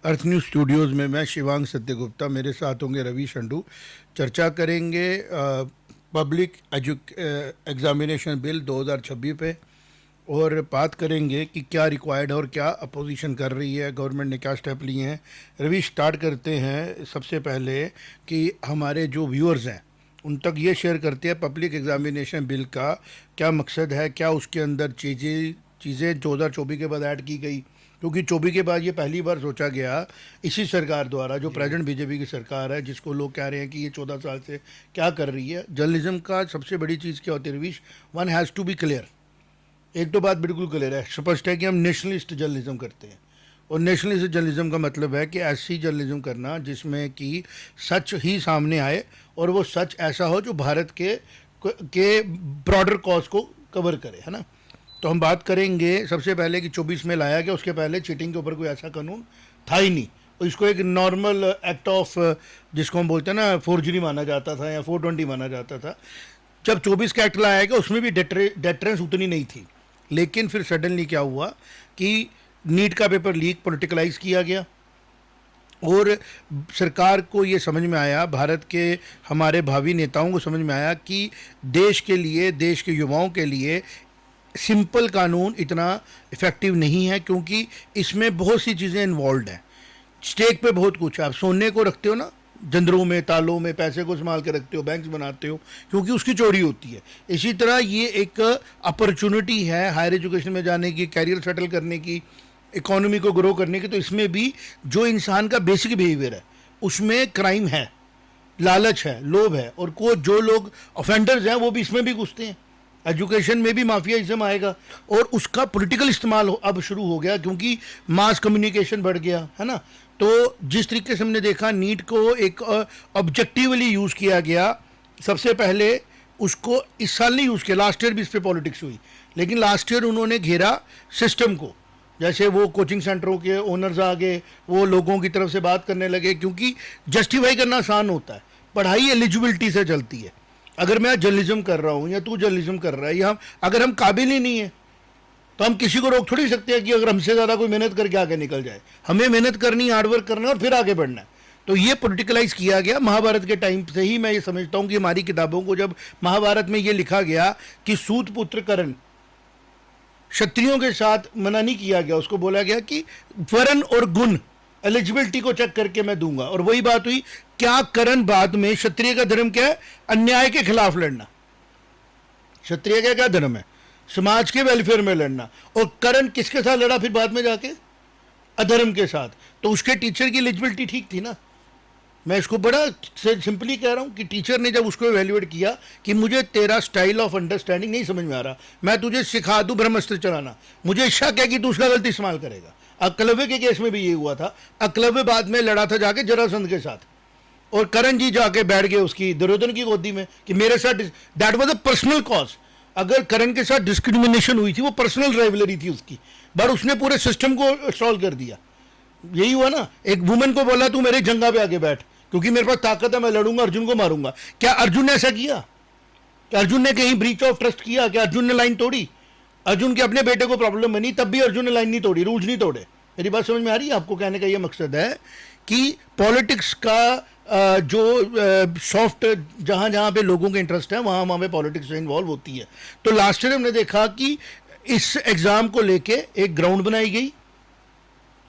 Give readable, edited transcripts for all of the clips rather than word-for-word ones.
अर्थ news Studios में मैं शिवांग सत्यगुप्ता, मेरे साथ होंगे रवि शंडू। चर्चा करेंगे पब्लिक एग्जामिनेशन बिल 2026 पे, और बात करेंगे कि क्या रिक्वायर्ड है और क्या अपोजिशन कर रही है, गवर्नमेंट ने क्या स्टेप लिए हैं। रवि, स्टार्ट करते हैं सबसे पहले कि हमारे जो व्यूअर्स हैं उन तक ये शेयर करते हैं पब्लिक एग्जामिनेशन बिल का क्या मकसद है, क्या उसके अंदर चीज़ें 2024 के बाद ऐड की गई, क्योंकि 24 के बाद ये पहली बार सोचा गया इसी सरकार द्वारा, जो प्रेजेंट बीजेपी की सरकार है, जिसको लोग कह रहे हैं कि ये 14 साल से क्या कर रही है। जर्नलिज्म का सबसे बड़ी चीज़ क्या होती है Ravish? One has to be clear. एक तो बात बिल्कुल क्लियर है, स्पष्ट है कि हम नेशनलिस्ट जर्नलिज्म करते हैं, और नेशनलिस्ट जर्नलिज्म का मतलब है कि ऐसी जर्नलिज्म करना जिसमें कि सच ही सामने आए, और वो सच ऐसा हो जो भारत के ब्रॉडर कॉज को कवर करे, है ना। तो हम बात करेंगे सबसे पहले कि 24 में लाया गया, उसके पहले चीटिंग के ऊपर कोई ऐसा कानून था ही नहीं, और इसको एक नॉर्मल एक्ट ऑफ, जिसको हम बोलते हैं ना, फोर्जरी माना जाता था या 420 माना जाता था। जब 24 का एक्ट लाया गया उसमें भी डेटरेंस उतनी नहीं थी, लेकिन फिर सडनली क्या हुआ कि नीट का पेपर लीक पॉलिटिकलाइज किया गया, और सरकार को ये समझ में आया, भारत के हमारे भावी नेताओं को समझ में आया कि देश के लिए, देश के युवाओं के लिए सिंपल कानून इतना इफ़ेक्टिव नहीं है, क्योंकि इसमें बहुत सी चीज़ें इन्वॉल्व हैं। स्टेक पे बहुत कुछ है। आप सोने को रखते हो ना जंदरों में, तालों में, पैसे को संभाल के रखते हो, बैंक्स बनाते हो, क्योंकि उसकी चोरी होती है। इसी तरह ये एक अपॉर्चुनिटी है हायर एजुकेशन में जाने की, कैरियर सेटल करने की, इकोनॉमी को ग्रो करने की। तो इसमें भी जो इंसान का बेसिक बिहेवियर है उसमें क्राइम है, लालच है, लोभ है, और को जो लोग ऑफेंडर्स हैं वो भी इसमें भी घुसते हैं। एजुकेशन में भी माफियाइज्म आएगा, और उसका पॉलिटिकल इस्तेमाल अब शुरू हो गया, क्योंकि मास कम्युनिकेशन बढ़ गया, है ना। तो जिस तरीके से हमने देखा नीट को एक ऑब्जेक्टिवली यूज़ किया गया, सबसे पहले उसको इस साल नहीं यूज़ किया, लास्ट ईयर भी इस पर पॉलिटिक्स हुई, लेकिन लास्ट ईयर उन्होंने घेरा सिस्टम को। जैसे वो कोचिंग सेंटरों के ओनर्स आ गए, वो लोगों की तरफ से बात करने लगे, क्योंकि जस्टिफाई करना आसान होता है, पढ़ाई एलिजिबिलिटी से चलती है। अगर मैं जर्नलिज्म कर रहा हूँ या तू जर्नलिज्म कर रहा है, या अगर हम काबिल ही नहीं है तो हम किसी को रोक थोड़ी सकते हैं कि अगर हमसे ज़्यादा कोई मेहनत करके आगे निकल जाए। हमें मेहनत करनी, हार्डवर्क करना है और फिर आगे बढ़ना है। तो ये पोलिटिकलाइज किया गया महाभारत के टाइम से ही। मैं ये समझता हूँ कि हमारी किताबों को जब महाभारत में ये लिखा गया कि सूत पुत्र कर्ण, क्षत्रियों के साथ मना नहीं किया गया, उसको बोला गया कि वर्ण और गुण, एलिजिबिलिटी को चेक करके मैं दूंगा। और वही बात हुई, क्या करण बाद में, क्षत्रिय का धर्म क्या है? अन्याय के खिलाफ लड़ना। क्षत्रिय का क्या धर्म है? समाज के वेलफेयर में लड़ना। और करण किसके साथ लड़ा फिर बाद में जाके? अधर्म के साथ। तो उसके टीचर की एलिजिबिलिटी ठीक थी ना। मैं इसको बड़ा सिंपली कह रहा हूं कि टीचर ने जब उसको एवेल्युएट किया कि मुझे तेरा स्टाइल ऑफ अंडरस्टैंडिंग नहीं समझ में आ रहा, मैं तुझे सिखा दूं ब्रह्मास्त्र चलाना, मुझे शक है कि तू उसका गलत इस्तेमाल करेगा। अकलव्य के केस में भी ये हुआ था। अकलव्य बाद में लड़ा था जाके जरासंध के साथ, और करण जी जाके बैठ गए उसकी दुर्योधन की गोदी में कि मेरे साथ, that was a personal cause. अगर करण के साथ डिस्क्रिमिनेशन हुई थी, वो पर्सनल राइवलरी थी उसकी, बट उसने पूरे सिस्टम को सॉल्व कर दिया। यही हुआ ना, एक वुमेन को बोला तू मेरे जंगा पे आगे बैठ, क्योंकि मेरे पास ताकत है, मैं लड़ूंगा, अर्जुन को मारूंगा। क्या अर्जुन ने ऐसा किया? क्या अर्जुन ने कहीं ब्रीच ऑफ ट्रस्ट किया? क्या अर्जुन ने लाइन तोड़ी? अर्जुन के अपने बेटे को प्रॉब्लम बनी, तब भी अर्जुन ने लाइन नहीं तोड़ी, रूल्स नहीं तोड़े। मेरी बात समझ में आ रही है आपको? कहने का ये मकसद है कि पॉलिटिक्स का जो सॉफ्ट, जहाँ जहाँ पे लोगों के इंटरेस्ट है वहाँ वहाँ पे पॉलिटिक्स इन्वॉल्व होती है। तो लास्ट ईयर हमने देखा कि इस एग्ज़ाम को लेके एक ग्राउंड बनाई गई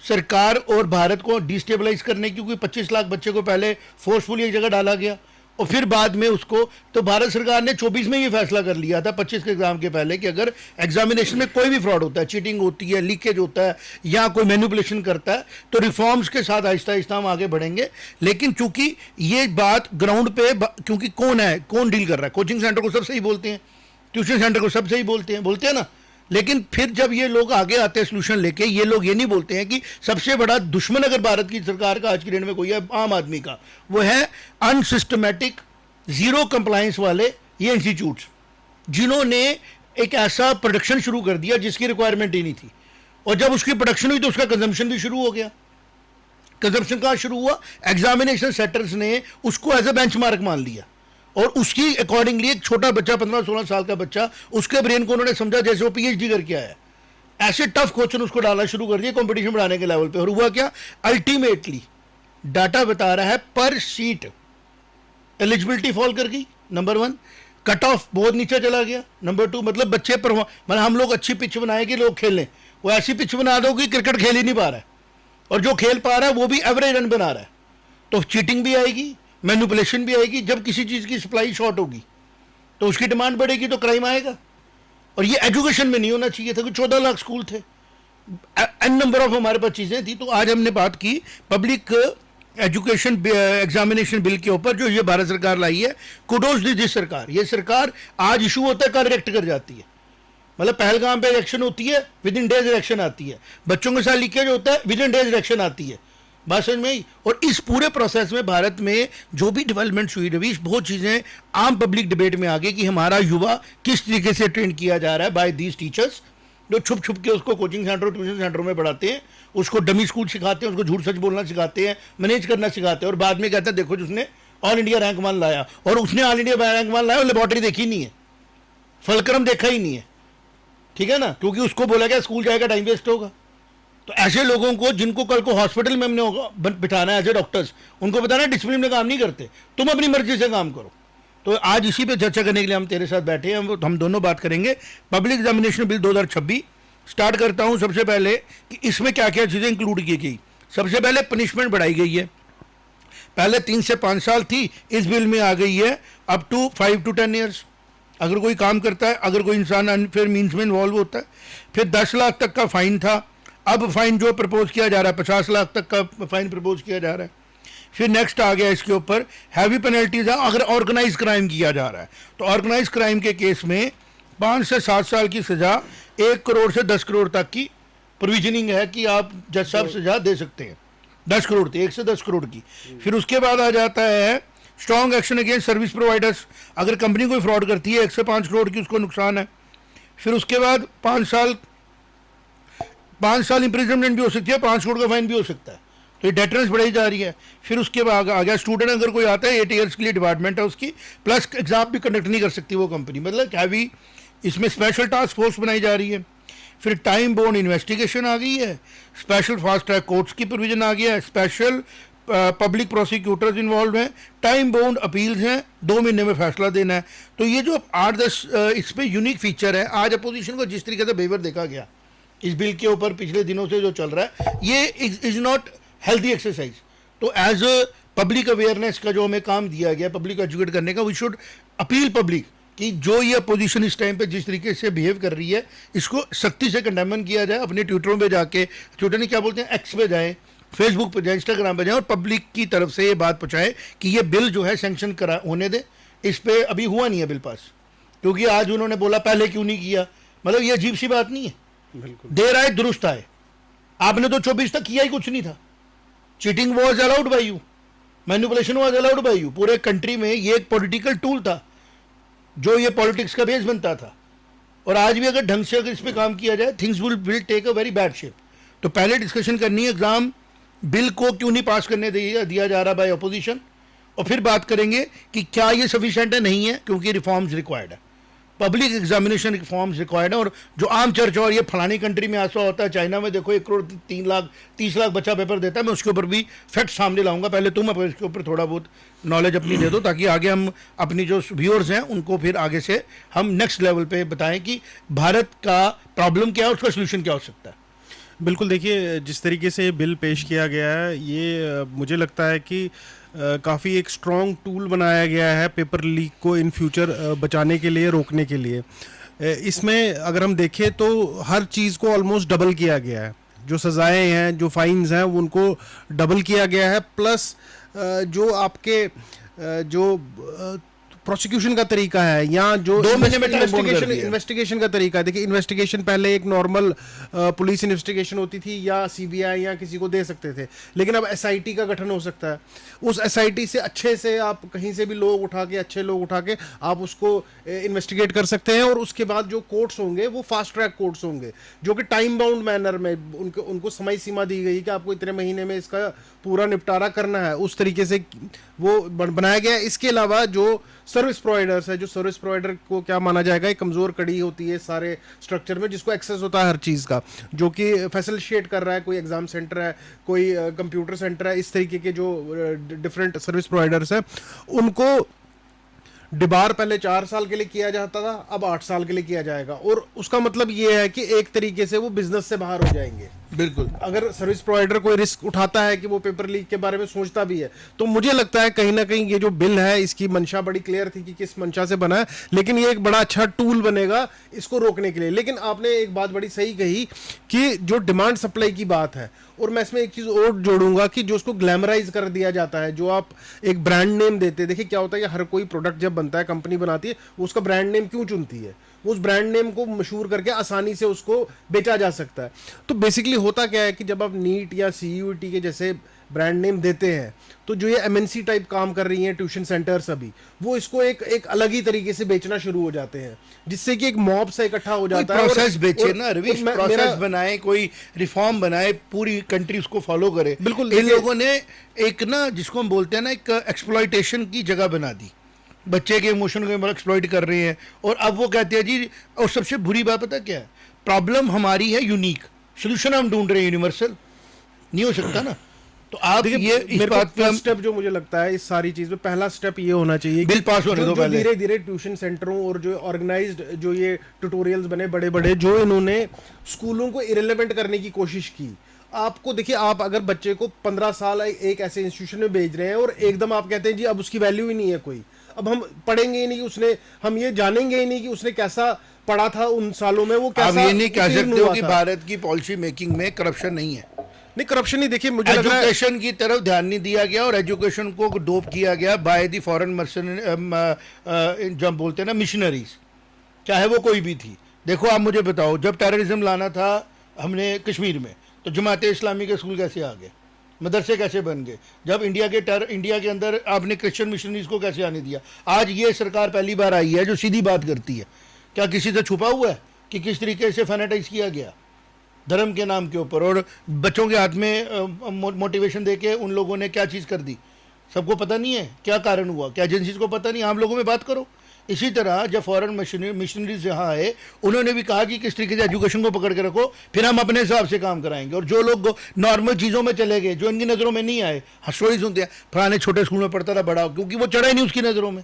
सरकार और भारत को डिस्टेबलाइज करने की, क्योंकि 25 लाख बच्चे को पहले फोर्सफुली एक जगह डाला गया, और फिर बाद में उसको, तो भारत सरकार ने 24 में ये फैसला कर लिया था 25 के एग्जाम के पहले कि अगर एग्जामिनेशन में कोई भी फ्रॉड होता है, चीटिंग होती है, लीकेज होता है, या कोई मैनिपुलेशन करता है, तो रिफॉर्म्स के साथ आहिस्ता आहिस्ता हम आगे बढ़ेंगे। लेकिन चूंकि ये बात ग्राउंड पे, क्योंकि कौन है, कौन डील कर रहा है? कोचिंग सेंटर को सब सही बोलते हैं, ट्यूशन सेंटर को सब सही बोलते हैं ना। लेकिन फिर जब ये लोग आगे आते हैं सोल्यूशन लेके, ये लोग ये नहीं बोलते हैं कि सबसे बड़ा दुश्मन अगर भारत की सरकार का आज की डेट में कोई है, आम आदमी का, वो है अनसिस्टमेटिक, जीरो कंप्लायंस वाले ये इंस्टीट्यूट्स, जिन्होंने एक ऐसा प्रोडक्शन शुरू कर दिया जिसकी रिक्वायरमेंट ही नहीं थी। और जब उसकी प्रोडक्शन हुई तो उसका कंजम्पशन भी शुरू हो गया। कंजम्पशन कहाँ शुरू हुआ? एग्जामिनेशन सेटर्स ने उसको एज ए बेंचमार्क मान लिया, और उसकी अकॉर्डिंगली एक छोटा बच्चा, 15-16 साल का बच्चा, उसके ब्रेन को उन्होंने समझा जैसे वो पीएचडी करके आया। ऐसे टफ क्वेश्चन उसको डालना शुरू कर दिया कंपटीशन बढ़ाने के लेवल पे। और हुआ क्या, अल्टीमेटली डाटा बता रहा है पर सीट एलिजिबिलिटी फॉल कर गई, नंबर 1। कट ऑफ बहुत नीचे चला गया, नंबर 2। मतलब बच्चे पर, मतलब हम लोग अच्छी पिच बनाए कि लोग खेलें, वो ऐसी पिच बना दो कि क्रिकेट खेल ही नहीं पा रहा है, और जो खेल पा रहा है वो भी एवरेज रन बना रहा है। तो चीटिंग भी आएगी, मैनिपुलेशन भी आएगी। जब किसी चीज़ की सप्लाई शॉर्ट होगी तो उसकी डिमांड बढ़ेगी तो क्राइम आएगा। और ये एजुकेशन में नहीं होना चाहिए था कि 14 लाख स्कूल थे, एन नंबर ऑफ हमारे पास चीज़ें थी। तो आज हमने बात की पब्लिक एजुकेशन एग्जामिनेशन बिल के ऊपर, जो ये भारत सरकार लाई है। कुडोज दी दिस सरकार। ये सरकार आज इशू होता है, कल रिएक्ट कर जाती है। मतलब पहलगाम पे इलेक्शन होती है, विद इन डेज इलेक्शन आती है। बच्चों के साथ लीकेज होता है, विद इन डेज इलेक्शन आती है। बात समझ में आई। और इस पूरे प्रोसेस में भारत में जो भी डेवलपमेंट हुई रवीश, बहुत चीज़ें आम पब्लिक डिबेट में आ गई कि हमारा युवा किस तरीके से ट्रेन किया जा रहा है बाय दीज टीचर्स, जो छुप छुप के उसको कोचिंग सेंटर और ट्यूशन सेंटरों में पढ़ाते हैं, उसको डमी स्कूल सिखाते हैं, उसको झूठ सच बोलना सिखाते हैं, मैनेज करना सिखाते हैं, और बाद में कहते हैं देखो जिसने ऑल इंडिया रैंक वन लाया, और उसने ऑल इंडिया रैंक वन लाया और लेबॉर्टरी देखी नहीं है, फलक्रम देखा ही नहीं है, ठीक है ना, क्योंकि उसको बोला गया स्कूल जाएगा टाइम वेस्ट होगा। तो ऐसे लोगों को, जिनको कल को हॉस्पिटल में हमने बिठाना है एज ए डॉक्टर्स, उनको बताना डिसिप्लिन में काम नहीं करते, तुम अपनी मर्जी से काम करो। तो आज इसी पे चर्चा करने के लिए हम तेरे साथ बैठे हैं। हम दोनों बात करेंगे पब्लिक एग्जामिनेशन बिल 2026। स्टार्ट करता हूं सबसे पहले कि इसमें क्या क्या चीज़ें इंक्लूड की गई। सबसे पहले पनिशमेंट बढ़ाई गई है। पहले 3 से 5 साल थी, इस बिल में आ गई है अप टू 5 to 10 ईयर्स। अगर कोई काम करता है, अगर कोई इंसान अनफेयर मीन्स में इन्वॉल्व होता है। फिर 10 लाख तक का फाइन था, अब फाइन जो प्रपोज किया जा रहा है 50 लाख तक का फाइन प्रपोज किया जा रहा है। फिर नेक्स्ट आ गया इसके ऊपर हैवी पेनल्टीज है अगर ऑर्गेनाइज क्राइम किया जा रहा है। तो ऑर्गेनाइज क्राइम के केस में 5 से 7 साल की सजा, 1 करोड़ से 10 करोड़ तक की प्रोविजनिंग है कि आप जज साहब सजा दे सकते हैं। 10 करोड़ थी, 1 से 10 करोड़ की। फिर उसके बाद आ जाता है strong action against service providers. अगर कंपनी कोई फ्रॉड करती है 1 से 5 करोड़ की उसको नुकसान है। फिर उसके बाद 5 साल इंप्रिजनमेंट भी हो सकती है, 5 करोड़ का फाइन भी हो सकता है। तो ये डेटरेंस बढ़ाई जा रही है। फिर उसके बाद आ गया स्टूडेंट अगर कोई आता है 8 ईयर्स के लिए डिपार्टमेंट है उसकी, प्लस एग्जाम भी कंडक्ट नहीं कर सकती वो कंपनी। मतलब हैवी इसमें स्पेशल टास्क फोर्स बनाई जा रही है। फिर टाइम बाउंड इन्वेस्टिगेशन आ गई है, स्पेशल फास्ट ट्रैक कोर्ट्स की प्रोविजन आ गया है, स्पेशल पब्लिक प्रोसिक्यूटर्स इन्वॉल्व हैं, टाइम बाउंड अपील्स हैं, 2 महीने में फैसला देना है। तो ये जो 8-10 इस पर यूनिक फीचर है। आज अपोजिशन को जिस तरीके से बेवर देखा गया इस बिल के ऊपर पिछले दिनों से जो चल रहा है, ये इज नॉट हेल्दी एक्सरसाइज। तो एज अ पब्लिक अवेयरनेस का जो हमें काम दिया गया पब्लिक एजुकेट करने का, वी शुड अपील पब्लिक कि जो ये अपोजिशन इस टाइम पे जिस तरीके से बिहेव कर रही है इसको सख्ती से कंडेमन किया जाए। अपने ट्विटरों पे जाके, ट्विटर नहीं क्या बोलते हैं, एक्स पे जाएं, फेसबुक पे जाएं, इंस्टाग्राम पे जाएं, और पब्लिक की तरफ से ये बात पहुँचाएं कि ये बिल जो है सेंक्शन करा होने दे। इस पर अभी हुआ नहीं है बिल पास, क्योंकि आज उन्होंने बोला पहले क्यों नहीं किया। मतलब ये अजीब सी बात नहीं है। देर आए दुरुस्त आए। आपने तो 24 तक किया ही कुछ नहीं था। Cheating was allowed by you, manipulation was allowed by you. पूरे कंट्री में ये एक पॉलिटिकल टूल था जो ये पॉलिटिक्स का बेस बनता था। और आज भी अगर ढंग से अगर इस पे काम किया जाए, things will take a very bad shape. तो पहले डिस्कशन करनी है एग्जाम बिल को क्यों नहीं पास करने दिया जा रहा बाय अपोजिशन, और फिर बात करेंगे कि क्या ये सफिशिएंट है, नहीं है, क्योंकि रिफॉर्म्स रिक्वायर्ड है, पब्लिक एग्जामिनेशन रिफॉर्म्स रिक्वायर्ड है। और जो आम चर्चा, और ये फलानी कंट्री में ऐसा होता है, चाइना में देखो 1 करोड़ 3 लाख 30 लाख बच्चा पेपर देता है, मैं उसके ऊपर भी फैक्ट सामने लाऊंगा। पहले तुम अपने इसके ऊपर थोड़ा बहुत नॉलेज अपनी दे दो, ताकि आगे हम अपनी जो व्यूअर्स हैं उनको फिर आगे से हम नेक्स्ट लेवल पे बताएं कि भारत का प्रॉब्लम क्या है, उसका सोल्यूशन क्या हो सकता है। बिल्कुल, देखिए जिस तरीके से बिल पेश किया गया है, ये मुझे लगता है कि काफ़ी एक स्ट्रॉन्ग टूल बनाया गया है पेपर लीक को इन फ्यूचर बचाने के लिए, रोकने के लिए। इसमें अगर हम देखें तो हर चीज़ को ऑलमोस्ट डबल किया गया है। जो सज़ाएं हैं, जो फाइन्स हैं, उनको डबल किया गया है। प्लस जो आपके जो प्रोसिक्यूशन का तरीका है, या जो 2 महीने में इन्वेस्टिगेशन का तरीका है। देखिए इन्वेस्टिगेशन पहले एक नॉर्मल पुलिस इन्वेस्टिगेशन होती थी, या सीबीआई या किसी को दे सकते थे, लेकिन अब एसआईटी का गठन हो सकता है। उस एसआईटी से अच्छे से आप कहीं से भी लोग उठा के, अच्छे लोग उठा के आप उसको इन्वेस्टिगेट कर सकते हैं। और उसके बाद जो कोर्ट्स होंगे वो फास्ट ट्रैक कोर्ट्स होंगे, जो कि टाइम बाउंड मैनर में उनको समय सीमा दी गई कि आपको इतने महीने में इसका पूरा निपटारा करना है। उस तरीके से वो बनाया गया है। इसके अलावा जो सर्विस प्रोवाइडर्स है, जो सर्विस प्रोवाइडर को क्या माना जाएगा, एक कमज़ोर कड़ी होती है सारे स्ट्रक्चर में, जिसको एक्सेस होता है हर चीज़ का, जो कि फैसिलिटेट कर रहा है, कोई एग्जाम सेंटर है, कोई कंप्यूटर सेंटर है, इस तरीके के जो डिफरेंट सर्विस प्रोवाइडर्स हैं, उनको डिबार पहले 4 साल के लिए किया जाता था, अब 8 साल के लिए किया जाएगा। और उसका मतलब ये है कि एक तरीके से वो बिजनेस से बाहर हो जाएंगे। बिल्कुल, अगर सर्विस प्रोवाइडर कोई रिस्क उठाता है कि वो पेपर लीक के बारे में सोचता भी है, तो मुझे लगता है कहीं ना कहीं ये जो बिल है, इसकी मंशा बड़ी क्लियर थी कि किस मंशा से बना है, लेकिन ये एक बड़ा अच्छा टूल बनेगा इसको रोकने के लिए। लेकिन आपने एक बात बड़ी सही कही कि जो डिमांड सप्लाई की बात है, और मैं इसमें एक चीज़ और जोड़ूंगा कि जो उसको ग्लैमराइज कर दिया जाता है, जो आप एक ब्रांड नेम देते हैं। देखिए क्या होता है कि हर कोई प्रोडक्ट जब बनता है, कंपनी बनाती है, वो उसका ब्रांड नेम क्यों चुनती है? उस ब्रांड नेम को मशहूर करके आसानी से उसको बेचा जा सकता है। तो बेसिकली होता क्या है कि जब आप नीट या सीयूईटी के जैसे ब्रांड नेम देते हैं, तो जो ये एमएनसी टाइप काम कर रही हैं ट्यूशन सेंटर्स अभी, वो इसको एक अलग ही तरीके से बेचना शुरू हो जाते हैं, जिससे कि एक मॉब से इकट्ठा हो जाता है। प्रोसेस बेचे ना रवीश, प्रोसेस बनाए, कोई रिफॉर्म बनाए, पूरी कंट्री उसको फॉलो करे। बिल्कुल, इन लोगों ने एक ना, जिसको हम बोलते हैं ना, एक एक्सप्लॉइटेशन की जगह बना दी, बच्चे के इमोशन को एक्सप्लॉइट कर रहे हैं। और अब वो कहते हैं जी, और सबसे बुरी बात पता क्या है, प्रॉब्लम हमारी है यूनिक, सोल्यूशन हम ढूंढ रहे हैं यूनिवर्सल, नहीं हो सकता ना। तो आप ये इस बात पे स्टेप जो मुझे लगता है इस सारी चीज में, पहला स्टेप ये होना चाहिए बिल पास होने दो पहले। धीरे धीरे ट्यूशन सेंटरों और जो ऑर्गेनाइज्ड जो ये ट्यूटोरियल्स बने बड़े बड़े, जो इन्होंने स्कूलों को इरेलेवेंट करने की कोशिश की। आपको देखिए, आप अगर बच्चे को 15 साल एक ऐसे इंस्टीट्यूशन में भेज रहे हैं और एकदम आप कहते हैं जी अब उसकी वैल्यू ही नहीं है कोई, अब हम पढ़ेंगे ही नहीं कि उसने, हम ये जानेंगे ही नहीं कि उसने कैसा पढ़ा था उन सालों में, वो कैसा। आप ये नहीं कह सकते हो कि भारत की पॉलिसी मेकिंग में करप्शन नहीं है। नहीं, करप्शन नहीं, देखिए मुझे लग रहा है एजुकेशन की तरफ ध्यान नहीं दिया गया, और एजुकेशन को डोप किया गया बाय दी फॉरेन जब बोलते हैं ना मिशनरीज, चाहे वो कोई भी थी। देखो आप मुझे बताओ, जब टेररिज्म लाना था हमने कश्मीर में, तो जमात इस्लामी के स्कूल कैसे आ गए, मदरसे कैसे बन गए? जब इंडिया के अंदर आपने क्रिश्चियन मिशनरीज को कैसे आने दिया? आज ये सरकार पहली बार आई है जो सीधी बात करती है। क्या किसी से छुपा हुआ है कि किस तरीके से फैनेटाइज किया गया धर्म के नाम के ऊपर, और बच्चों के हाथ में मोटिवेशन देके उन लोगों ने क्या चीज़ कर दी? सबको पता नहीं है क्या कारण हुआ, क्या एजेंसीज को पता नहीं, आम लोगों में बात करो। इसी तरह जब फॉरेन मिशनरीज यहाँ आए, उन्होंने भी कहा कि किस तरीके से एजुकेशन को पकड़ के रखो, फिर हम अपने हिसाब से काम कराएंगे। और जो लोग नॉर्मल चीज़ों में चले गए, जो इनकी नज़रों में नहीं आए, स्टोरी सुनते हैं, फलाने छोटे स्कूल में पढ़ता था बड़ा, क्योंकि वो चढ़ा ही नहीं उसकी नज़रों में।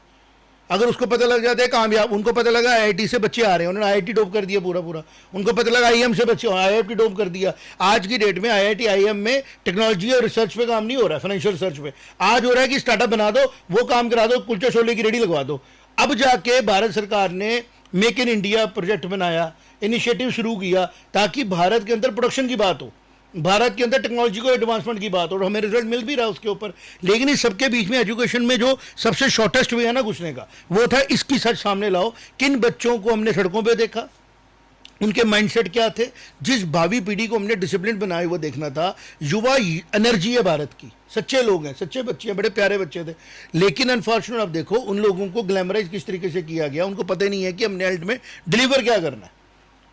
अगर उसको पता लग जाता है कामयाब, उनको पता लगा आईआईटी से बच्चे आ रहे हैं, उन्होंने आईआईटी डोप कर दिया पूरा पूरा। उनको पता लगा आईएम से बच्चे, आईआईटी डोप कर दिया। आज की डेट में आईआईटी आईएम में टेक्नोलॉजी और रिसर्च पे काम नहीं हो रहा है, फाइनेंशियल रिसर्च पे। आज हो रहा है कि स्टार्टअप बना दो, वो काम करा दो, कुलचे छोले की रेडी लगवा दो। अब जाके भारत सरकार ने मेक इन इंडिया प्रोजेक्ट बनाया, इनिशिएटिव शुरू किया, ताकि भारत के अंदर प्रोडक्शन की बात हो, भारत के अंदर टेक्नोलॉजी को एडवांसमेंट की बात, और हमें रिजल्ट मिल भी रहा है उसके ऊपर। लेकिन इस सबके बीच में एजुकेशन में जो सबसे शॉर्टेस्ट वे है ना घुसने का, वो था इसकी सच सामने लाओ। किन बच्चों को हमने सड़कों पे देखा, उनके माइंडसेट क्या थे, जिस भावी पीढ़ी को हमने डिसिप्लिन बनाए वो देखना था। युवा एनर्जी है भारत की, सच्चे लोग हैं, सच्चे बच्चे हैं, बड़े प्यारे बच्चे थे। लेकिन अनफॉर्चुनेट अब देखो उन लोगों को ग्लैमराइज किस तरीके से किया गया, उनको पता ही नहीं है कि हमने अल्ट में डिलीवर क्या करना है।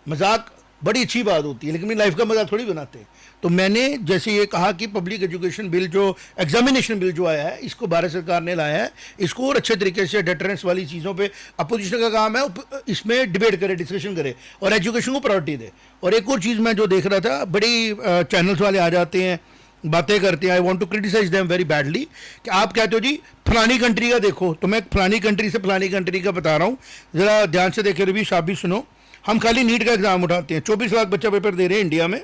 मजाक बड़ी अच्छी बात होती है, लेकिन अपनी लाइफ का मजाक थोड़ी बनाते हैं। तो मैंने जैसे ये कहा कि पब्लिक एजुकेशन बिल, जो एग्जामिनेशन बिल जो आया है, इसको भारत सरकार ने लाया है, इसको और अच्छे तरीके से डेटरेंस वाली चीज़ों पे अपोजिशन का काम है, इसमें डिबेट करे, डिस्कशन करे और एजुकेशन को प्रायोरिटी दे। और एक और चीज़ मैं जो देख रहा था, बड़ी चैनल्स वाले आ जाते हैं, बातें करते हैं, I want to criticize them very badly, कि आप कहते हो जी फलानी कंट्री का देखो, तो मैं फलानी कंट्री से फलानी कंट्री का बता रहा हूँ, ज़रा ध्यान से देखे रवि, आप भी सुनो। हम खाली नीट का एग्जाम उठाते हैं, 24 लाख बच्चा पेपर दे रहे हैं इंडिया में।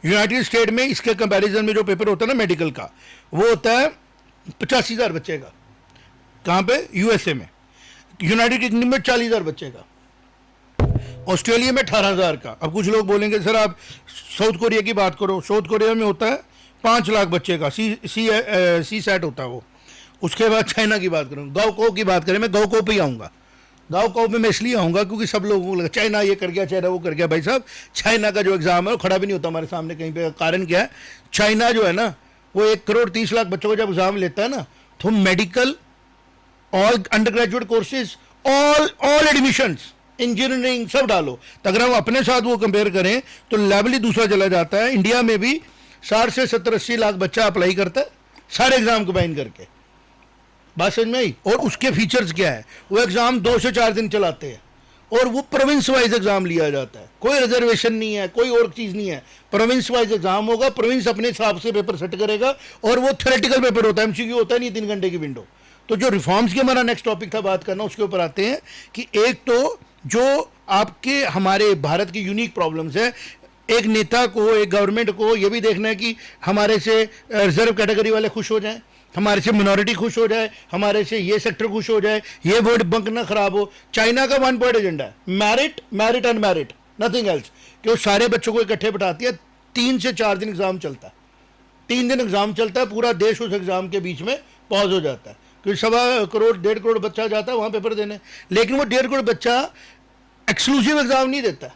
यूनाइटेड स्टेट में इसके कंपैरिजन में जो पेपर होता है ना मेडिकल का, वो होता है 85,000 बच्चे का। कहाँ पे? यूएसए में। यूनाइटेड किंगडम में 40,000 बच्चे का, ऑस्ट्रेलिया में 18,000 का। अब कुछ लोग बोलेंगे सर आप साउथ कोरिया की बात करो, साउथ कोरिया में होता है 5 लाख बच्चे का, सी सेट होता है वो। उसके बाद चाइना की बात करूँ, गाँव की बात करें, मैं गाँव पे ही आऊँगा। गाँव में मैं इसलिए आऊँगा क्योंकि सब लोगों को लगा चाइना ये कर गया, चाइना वो कर गया। भाई साहब, चाइना का जो एग्ज़ाम है वो खड़ा भी नहीं होता हमारे सामने कहीं पे। कारण क्या है? चाइना जो है ना, वो 1,30,00,000 बच्चों को जब एग्ज़ाम लेता है ना, तो medical, all under graduate courses, all admissions, engineering सब डालो। तो अगर हम अपने साथ वो कंपेयर करें तो लेवल ही दूसरा चला जाता है। इंडिया में भी 60 से 70-80 लाख बच्चा अप्लाई करता है सारे एग्ज़ाम कंबाइन करके। बात समझ में आई? और उसके फीचर्स क्या है? वो एग्ज़ाम 2 से 4 दिन चलाते हैं और वो प्रोविंस वाइज एग्ज़ाम लिया जाता है, कोई रिजर्वेशन नहीं है, कोई और चीज़ नहीं है, प्रोविंस वाइज एग्ज़ाम होगा, प्रोविंस अपने हिसाब से पेपर सेट करेगा और वो थ्योरेटिकल पेपर होता है, एमसीक्यू होता है नहीं, 3 घंटे की विंडो। तो जो रिफॉर्म्स की हमारा नेक्स्ट टॉपिक था बात करना, उसके ऊपर आते हैं कि एक तो जो आपके हमारे भारत की यूनिक प्रॉब्लम्स है, एक नेता को, एक गवर्नमेंट को ये भी देखना है कि हमारे से रिजर्व कैटेगरी वाले खुश हो जाएं, हमारे से मिनॉरिटी खुश हो जाए, हमारे से ये सेक्टर खुश हो जाए, ये वोट बैंक ना खराब हो। चाइना का 1 पॉइंट एजेंडा है, merit merit and merit, nothing else, कि वो सारे बच्चों को इकट्ठे बिठाती है, 3 से 4 दिन एग्जाम चलता है, 3 दिन एग्जाम चलता है, पूरा देश उस एग्जाम के बीच में पॉज हो जाता है, क्योंकि 1.25 करोड़ 1.5 करोड़ बच्चा जाता है वहाँ पेपर देने। लेकिन वो 1.5 करोड़ बच्चा एक्सक्लूसिव एग्जाम नहीं देता,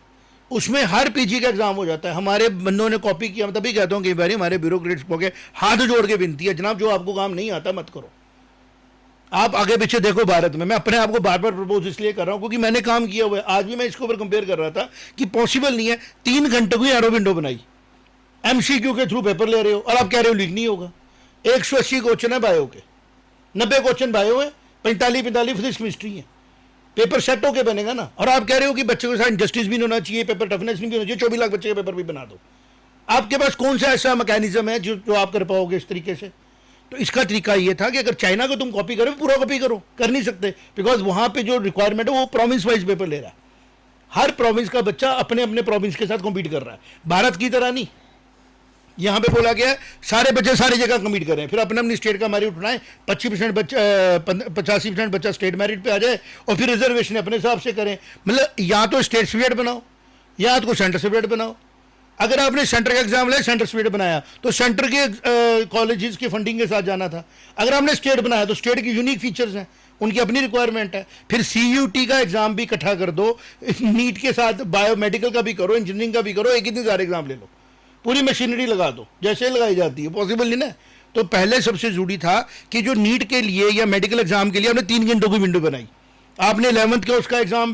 उसमें हर पीजी का एग्जाम हो जाता है। हमारे बंदों ने कॉपी किया, मैं तभी कहता हूँ कई बार हमारे ब्यूरोक्रेट्स को के हाथ जोड़ के विनती है, जनाब जो आपको काम नहीं आता मत करो, आप आगे पीछे देखो भारत में। मैं अपने आप को बार बार प्रपोज इसलिए कर रहा हूँ क्योंकि मैंने काम किया हुआ है। आज भी मैं इसके ऊपर कंपेयर कर रहा था कि पॉसिबल नहीं है, 3 घंटे की एरो विंडो बनाई, एमसीक्यू के थ्रू पेपर ले रहे हो और आप कह रहे हो लीक नहीं होगा। 180 क्वेश्चन है बायो के, 90 क्वेश्चन बायो है, 45 फिजिक्स केमिस्ट्री है, पेपर सेट होके बनेगा ना। और आप कह रहे हो कि बच्चों के साथ इंजस्टिस भी नहीं होना चाहिए, पेपर टफनेस नहीं होना चाहिए, 24 लाख बच्चे का पेपर भी बना दो। आपके पास कौन सा ऐसा मैकेनिज्म है जो आप कर पाओगे इस तरीके से? तो इसका तरीका ये था कि अगर चाइना को तुम कॉपी करो, पूरा कॉपी करो, कर नहीं सकते, बिकॉज वहां पे जो रिक्वायरमेंट है वो प्रोविंस वाइज पेपर ले रहा है, हर प्रोविंस का बच्चा अपने अपने प्रोविंस के साथ कॉम्पीट कर रहा है, भारत की तरह नहीं। यहाँ पे बोला गया है सारे बच्चे सारी जगह कम्पीट करें, फिर अपने अपनी स्टेट का मेरिट उठाएं, 25% बच्चा 85% बच्चा स्टेट मेरिट पे आ जाए और फिर रिजर्वेशन अपने हिसाब से करें। मतलब या तो स्टेट सर्टिफिकेट बनाओ या तो सेंटर सर्टिफिकेट बनाओ। अगर आपने सेंटर का एग्जाम लिया, सेंटर सर्टिफिकेट बनाया, तो सेंटर के कॉलेजेस की फंडिंग के साथ जाना था। अगर आपने स्टेट बनाया तो स्टेट की यूनिक फीचर्स हैं, उनकी अपनी रिक्वायरमेंट है। फिर CUT का एग्जाम भी इकट्ठा कर दो, नीट के साथ बायोमेडिकल का भी करो, इंजीनियरिंग का भी करो, एक इतने सारे एग्जाम ले लो, पूरी मशीनरी लगा दो जैसे लगाई जाती है, पॉसिबल नहीं ना। तो पहले सबसे जरूरी था कि जो नीट के लिए या मेडिकल एग्जाम के लिए आपने 3 घंटों की विंडो बनाई, आपने 11th का उसका एग्जाम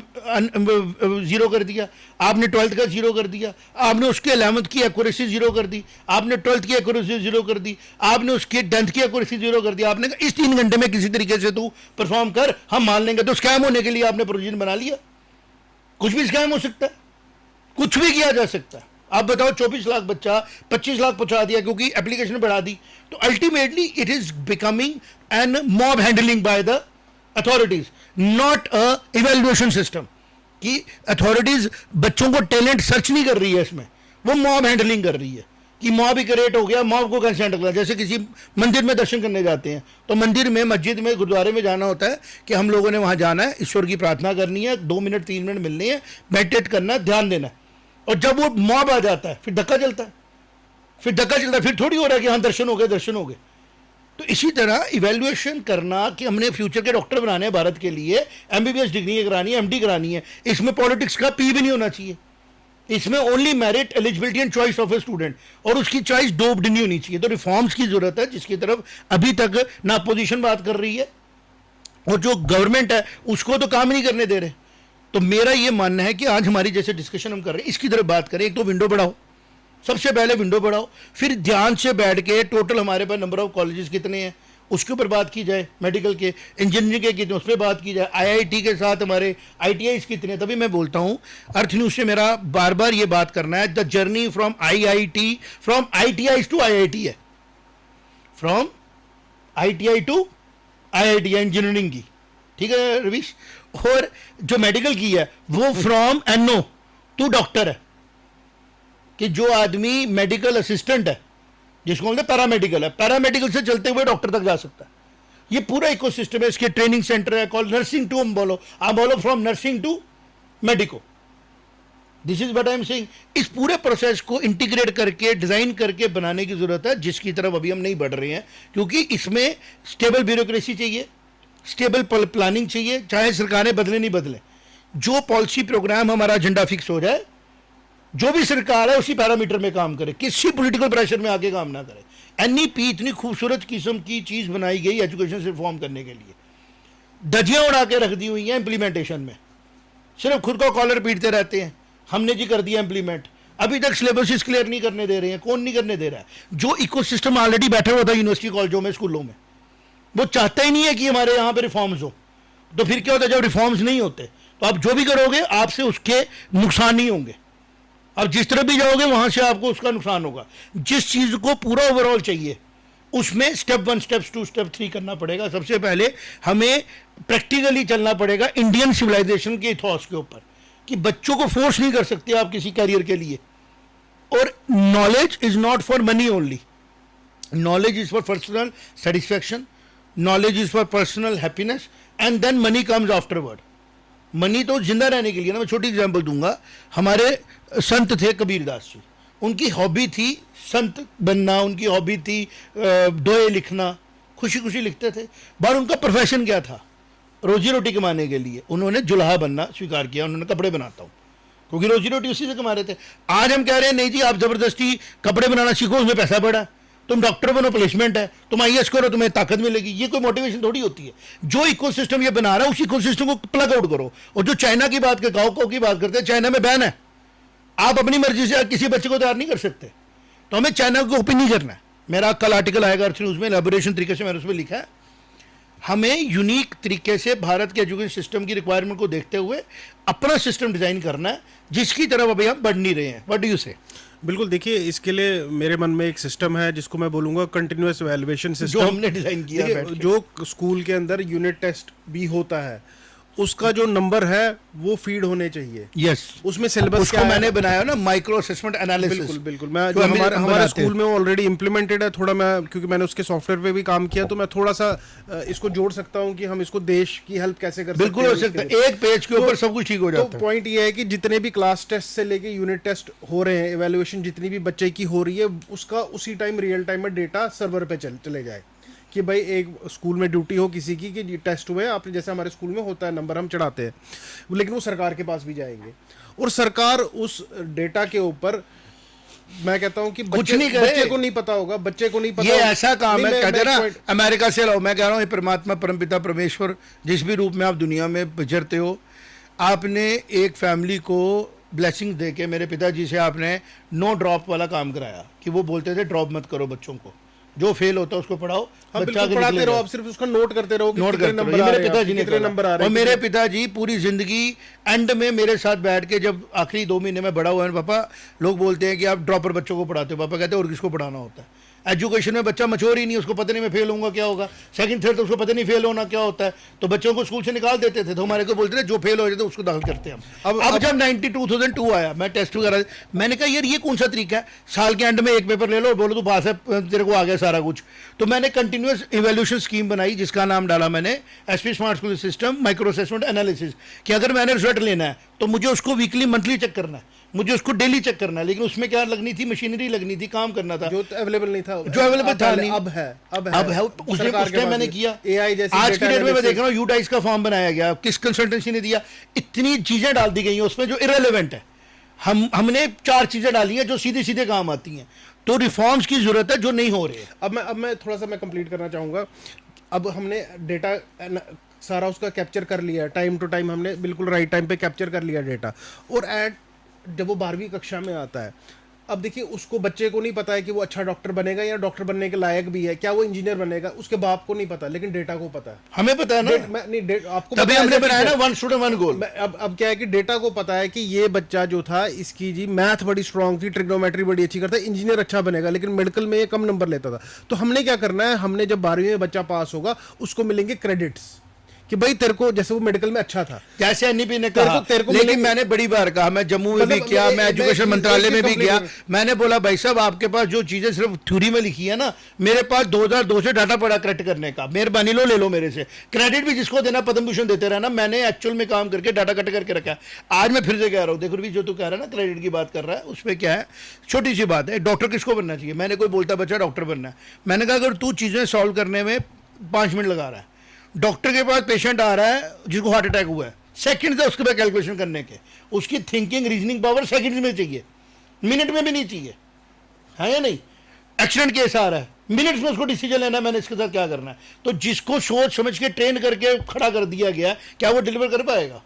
0 कर दिया, आपने 12th का 0 कर दिया, आपने उसके 11th की एक्यूरेसी 0 कर दी, आपने 12th की एक्यूरेसी 0 कर दी, आपने उसके 10th की एक्यूरेसी 0 कर दिया। आपने कहा इस 3 घंटे में किसी तरीके से तू परफॉर्म कर, हम मान लेंगे। तो स्कैम होने के लिए आपने प्रोविजन बना लिया। कुछ भी स्कैम हो सकता है, कुछ भी किया जा सकता है। आप बताओ 24 लाख बच्चा 25 लाख पहुंचा दिया क्योंकि एप्लीकेशन बढ़ा दी। तो ultimately it is becoming an mob handling by the authorities, not a evaluation system. कि अथॉरिटीज बच्चों को टैलेंट सर्च नहीं कर रही है, इसमें वो मॉब हैंडलिंग कर रही है कि मॉब ही क्रिएट हो गया, मॉब को कंसेंट करना। जैसे किसी मंदिर में दर्शन करने जाते हैं तो मंदिर में, मस्जिद में, गुरुद्वारे में जाना होता है कि हम लोगों ने वहाँ जाना है, ईश्वर की प्रार्थना करनी है, 2 मिनट 3 मिनट मिलनी है, मेडिटेट करना है, ध्यान देना है। और जब वो मॉब आ जाता है फिर धक्का चलता है, फिर थोड़ी हो रहा है कि हाँ दर्शन हो गए। तो इसी तरह इवेल्युएशन करना कि हमने फ्यूचर के डॉक्टर बनाने हैं भारत के लिए, MBBS डिग्री करानी है, MD करानी है, इसमें पॉलिटिक्स का पी भी नहीं होना चाहिए। इसमें only merit, eligibility and choice of a student, और उसकी चॉइस डोप्ड नहीं होनी चाहिए। तो रिफॉर्म्स की जरूरत है, जिसकी तरफ अभी तक ना अपोजिशन बात कर रही है और जो गवर्नमेंट है उसको तो काम नहीं करने दे रहे। तो मेरा ये मानना है कि आज हमारी जैसे डिस्कशन हम कर रहे हैं इसकी तरफ बात करें। एक तो विंडो बढ़ाओ, सबसे पहले विंडो बढ़ाओ, फिर ध्यान से बैठ के टोटल हमारे पास नंबर ऑफ कॉलेजेस कितने हैं उसके ऊपर बात की जाए, मेडिकल के, इंजीनियरिंग के कितने उस पर बात की जाए, IIT के साथ हमारे ITIs कितने। तभी मैं बोलता हूँ अर्थ न्यूज़ से मेरा बार बार ये बात करना है, the journey from ITIs to IIT है, from ITI to IIT engineering की, ठीक है रवीश। और जो मेडिकल की है वो फ्रॉम NO टू डॉक्टर है, कि जो आदमी मेडिकल असिस्टेंट है, जिसको बोलते हैं पैरामेडिकल है, पैरामेडिकल से चलते हुए डॉक्टर तक जा सकता है। ये पूरा इकोसिस्टम है, इसके ट्रेनिंग सेंटर है, कॉल नर्सिंग टू, आप बोलो from nursing to medico. This is what I am saying. इस पूरे प्रोसेस को इंटीग्रेट करके, डिजाइन करके बनाने की जरूरत है, जिसकी तरफ अभी हम नहीं बढ़ रहे हैं, क्योंकि इसमें स्टेबल ब्यूरोक्रेसी चाहिए, स्टेबल प्लानिंग चाहिए, चाहे सरकारें बदले नहीं बदले। जो पॉलिसी प्रोग्राम हमारा एजेंडा फिक्स हो जाए, जो भी सरकार है उसी पैरामीटर में काम करे, किसी पॉलिटिकल प्रेशर में आके काम ना करे। NEP इतनी खूबसूरत किस्म की चीज बनाई गई एजुकेशन रिफॉर्म करने के लिए, धज्जियां उड़ा के रख दी हुई हैं इम्प्लीमेंटेशन में, सिर्फ खुद को कॉलर पीटते रहते हैं, हमने जी कर दिया इम्प्लीमेंट। अभी तक सिलेबस क्लियर नहीं करने दे रहे हैं। कौन नहीं करने दे रहा है? जो इकोसिस्टम ऑलरेडी बैठा हुआ था यूनिवर्सिटी कॉलेजों में, स्कूलों में, वो चाहता ही नहीं है कि हमारे यहाँ पे रिफॉर्म्स हो। तो फिर क्या होता है, जब रिफॉर्म्स नहीं होते तो आप जो भी करोगे आपसे उसके नुकसान नहीं होंगे। अब जिस तरफ भी जाओगे वहां से आपको उसका नुकसान होगा। जिस चीज को पूरा ओवरऑल चाहिए उसमें स्टेप 1, स्टेप 2, स्टेप 3 करना पड़ेगा। सबसे पहले हमें प्रैक्टिकली चलना पड़ेगा इंडियन सिविलाइजेशन के इथॉस के ऊपर, कि बच्चों को फोर्स नहीं कर सकते आप किसी कैरियर के लिए। और knowledge is not for money only, knowledge is for personal satisfaction, knowledge is for personal happiness, and then money comes afterward. Money तो जिंदा रहने के लिए ना। मैं छोटी एग्जांपल दूंगा, हमारे संत थे कबीरदास जी, उनकी हॉबी थी संत बनना, उनकी हॉबी थी दोहे लिखना, खुशी खुशी लिखते थे। बार उनका प्रोफेशन क्या था, रोजी रोटी कमाने के लिए उन्होंने जुल्हा बनना स्वीकार किया, उन्होंने कपड़े बनाता हूँ, क्योंकि रोजी रोटी उसी से कमा रहे थे। आज हम कह रहे हैं नहीं जी आप जबरदस्ती कपड़े बनाना सीखो, उसमें पैसा बढ़ा, तुम डॉक्टर बनो प्लेसमेंट है, तुम आईएएस करो तुम्हें ताकत मिलेगी। ये कोई मोटिवेशन थोड़ी होती है। जो इकोसिस्टम ये बना रहा है उस इकोसिस्टम को प्लग आउट करो। और जो चाइना की बात काओ की बात करते हैं, चाइना में बैन है, आप अपनी मर्जी से किसी बच्चे को तैयार नहीं कर सकते। तो हमें चाइना को कॉपी नहीं करना है। मेरा कल आर्टिकल आएगा अर्थ न्यूज़ में, एलैबोरेशन तरीके से मैंने उसमें लिखा है, हमें यूनिक तरीके से भारत के एजुकेशन सिस्टम की रिक्वायरमेंट को देखते हुए अपना सिस्टम डिजाइन करना है, जिसकी तरफ अभी हम बढ़ नहीं रहे हैं। व्हाट डू यू से? बिल्कुल, देखिए इसके लिए मेरे मन में एक सिस्टम है जिसको मैं बोलूँगा कंटिन्यूअस वैल्यूएशन सिस्टम, जो हमने डिजाइन किया है बैठ के। जो स्कूल के अंदर यूनिट टेस्ट भी होता है, उसका जो नंबर है वो फीड होने चाहिए। यस, उसमें सिलेबस उसको मैंने बनाया ना, माइक्रो असेसमेंट एनालिसिस। बिल्कुल बिल्कुल, मैं जो हमारे स्कूल में ऑलरेडी इम्प्लीमेंटेड है। थोड़ा मैं क्योंकि मैंने उसके सॉफ्टवेयर पे भी काम किया, तो मैं थोड़ा सा इसको जोड़ सकता हूँ कि हम इसको देश की हेल्प कैसे कर सकते हैं। बिल्कुल हो सकता है, एक पेज के ऊपर सब कुछ ठीक हो जाता है। तो पॉइंट ये है कि जितने भी क्लास टेस्ट से लेके यूनिट टेस्ट हो रहे हैं, इवैल्यूएशन जितनी भी बच्चे की हो रही है, उसका उसी टाइम रियल टाइम में डेटा सर्वर पे चले जाए, कि भाई एक स्कूल में ड्यूटी हो किसी की कि टेस्ट हुए आपने, जैसे हमारे स्कूल में होता है नंबर हम चढ़ाते हैं, लेकिन वो सरकार के पास भी जाएंगे और सरकार उस डेटा के ऊपर, मैं कहता हूं कि कुछ नहीं करे। बच्चे को नहीं पता होगा, बच्चे को नहीं पता। ये ऐसा काम है, कहते ना अमेरिका से लाओ। मैं कह रहा हूँ परमात्मा परमपिता परमेश्वर जिस भी रूप में आप दुनिया में विचरते हो, आपने एक फैमिली को ब्लेसिंग दे के, मेरे पिताजी से आपने नो ड्रॉप वाला काम कराया, कि वो बोलते थे ड्रॉप मत करो बच्चों को, जो फेल होता है उसको पढ़ाओ। हाँ, बच्चा पढ़ाते रहो, आप सिर्फ उसका नोट करते रहो कि कितने नंबर आ रहे हैं। मेरे पिताजी ने कितने नंबर आ रहे और हैं। मेरे पिताजी पूरी जिंदगी एंड में मेरे साथ बैठ के, जब आखिरी 2 महीने में बड़ा हुआ है, पापा लोग बोलते हैं कि आप ड्रॉपर बच्चों को पढ़ाते हो, पापा कहते हैं और किसको पढ़ाना होता है। एजुकेशन में बच्चा मच्योर ही नहीं, उसको पता नहीं मैं फेल होऊंगा क्या होगा, सेकंड थर्ड तो उसको पता नहीं फेल होना क्या होता है, तो बच्चों को स्कूल से निकाल देते थे। तो हमारे को बोलते थे जो फेल हो जाते उसको दाखिल करते हैं हम। अब जब 2002 आया, मैं टेस्ट वगैरह, मैंने कहा यार ये कौन सा तरीका है, साल के एंड में एक पेपर ले लो और बोलो तू पास है, तेरे को आ गया सारा कुछ। तो मैंने कंटिन्यूस इवैल्यूएशन स्कीम बनाई, जिसका नाम डाला मैंने SP smart school system micro assessment analysis, कि अगर मैंने रिजल्ट लेना है तो मुझे उसको वीकली मंथली चेक करना है, मुझे उसको डेली चेक करना है। लेकिन उसमें क्या लगनी थी, मशीनरी लगनी थी, काम करना था, जो अवेलेबल नहीं था, जो अवेलेबल था नहीं। अब है उस टाइम मैंने किया। एआई जैसे आज की डेट में मैं देख रहा हूँ यूडाइस का फॉर्म बनाया गया, किस कंसल्टेंसी ने दिया, इतनी चीजें डाल दी गई हैं उसमें जो इरेलेवेंट है। हमने 4 चीजें डाली हैं जो सीधे सीधे काम आती हैं। तो रिफॉर्म्स की जरूरत है जो नहीं हो रही है। अब मैं थोड़ा सा मैं कंप्लीट करना चाहूंगा। अब हमने डेटा सारा उसका कैप्चर कर लिया, टाइम टू टाइम हमने बिल्कुल राइट टाइम पे कैप्चर कर लिया डेटा। और जब वो 12वीं कक्षा में आता है, अब देखिए उसको, बच्चे को नहीं पता है कि वो अच्छा डॉक्टर बनेगा या डॉक्टर बनने के लायक भी है, क्या वो इंजीनियर बनेगा, उसके बाप को नहीं पता, लेकिन डेटा को पता है। हमें पता है ना, आपको तभी हमने बनाया ना 1 स्टूडेंट 1 गोल। अब क्या है कि डेटा को पता है कि ये बच्चा जो था, इसकी जी मैथ बड़ी स्ट्रांग थी, ट्रिग्नोमेट्री बड़ी अच्छी करता है, इंजीनियर अच्छा बनेगा, लेकिन मेडिकल में ये कम नंबर लेता था। तो हमने क्या करना है, हमने जब 12वीं में बच्चा पास होगा उसको मिलेंगे क्रेडिट्स, कि भाई तेरे को, जैसे वो मेडिकल में अच्छा था, जैसे एनईपी ने कहा, लेकिन मैंने बड़ी बार कहा, मैं जम्मू में भी किया, मैं एजुकेशन मंत्रालय में भी गया, मैंने बोला भाई साहब आपके पास जो चीजें सिर्फ थ्योरी में लिखी है ना, मेरे पास 2002 से डाटा पड़ा करेक्ट करने का, मेहरबानी लो ले लो मेरे से, क्रेडिट भी जिसको देना पद्म भूषण देते रहना, मैंने एक्चुअल में काम करके डाटा कट करके रखा। आज मैं फिर से कह रहा हूँ, देखो भी जो तू कह रहा है ना क्रेडिट की बात कर रहा है, उसमें क्या है, छोटी सी बात है, डॉक्टर किसको बनना चाहिए। मैंने कोई बोलता बच्चा डॉक्टर बनना है, मैंने कहा अगर तू चीजें सॉल्व करने में 5 मिनट लगा रहा है, डॉक्टर के पास पेशेंट आ रहा है जिसको हार्ट अटैक हुआ है, सेकंड से उसके बाद कैलकुलेशन करने के, उसकी थिंकिंग रीजनिंग पावर सेकंड में चाहिए, मिनट में भी नहीं चाहिए, है या नहीं। एक्सीडेंट केस आ रहा है, मिनट्स में उसको डिसीजन लेना है, मैंने इसके साथ क्या करना है। तो जिसको सोच समझ के ट्रेन करके खड़ा कर दिया गया, क्या वो डिलीवर कर पाएगा?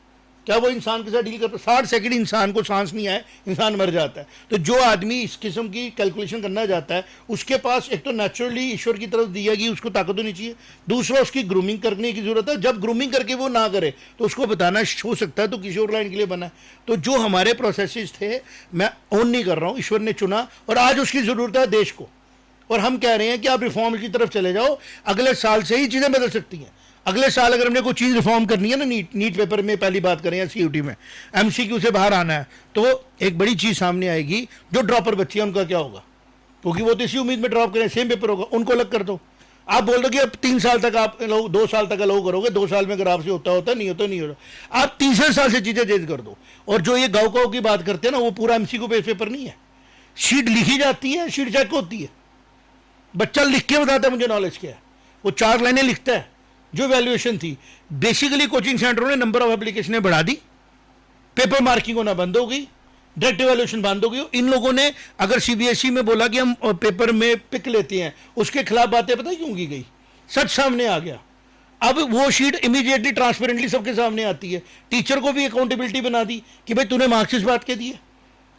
क्या वो इंसान के साथ डील करता? 60 सेकंड इंसान को सांस नहीं आए, इंसान मर जाता है। तो जो आदमी इस किस्म की कैलकुलेशन करना चाहता है, उसके पास एक तो नेचुरली ईश्वर की तरफ दिया कि उसको ताकत होनी चाहिए, दूसरा उसकी ग्रूमिंग करने की जरूरत है। जब ग्रूमिंग करके वो ना करे तो उसको बताना हो सकता है तो किसी और लाइन के लिए बना है। तो जो हमारे प्रोसेसेस थे, मैं ओन नहीं कर रहा हूँ, ईश्वर ने चुना और आज उसकी ज़रूरत है देश को। और हम कह रहे हैं कि आप रिफॉर्म की तरफ चले जाओ, अगले साल से ही चीज़ें बदल सकती हैं। अगले साल अगर हमने कोई चीज़ रिफॉर्म करनी है ना, नीट पेपर में पहली बात करें या सीयूटी में एमसीक्यू से बाहर आना है, तो एक बड़ी चीज़ सामने आएगी, जो ड्रॉपर बच्चे हैं उनका क्या होगा, क्योंकि वो तो इसी उम्मीद में ड्रॉप करें सेम पेपर होगा, उनको अलग कर दो। आप बोल दो कि अब 3 साल तक आप 2 साल तक अलाउ करोगे, 2 साल में अगर आपसे होता नहीं होता नहीं होता, आप तीसरे साल से चीज़ें चेंज कर दो। और जो ये गाँव की बात करते हैं ना, वो पूरा एमसीक्यू बेस पेपर नहीं है, शीट लिखी जाती है, शीट चेक होती है, बच्चा लिख के बताता है मुझे नॉलेज क्या है, वो 4 लाइनें लिखता है। जो वैल्यूएशन थी, बेसिकली कोचिंग सेंटरों ने नंबर ऑफ एप्लीकेशनें बढ़ा दी, पेपर मार्किंग होना बंद हो गई, डायरेक्ट इवैल्यूएशन बंद हो गई। इन लोगों ने अगर सीबीएसई में बोला कि हम पेपर में पिक लेते हैं, उसके खिलाफ बातें पता क्यों की गई? सच सामने आ गया। अब वो शीट इमीडिएटली ट्रांसपेरेंटली सबके सामने आती है। टीचर को भी अकाउंटेबिलिटी बना दी कि भाई तूने मार्क्स इस बात के दिए,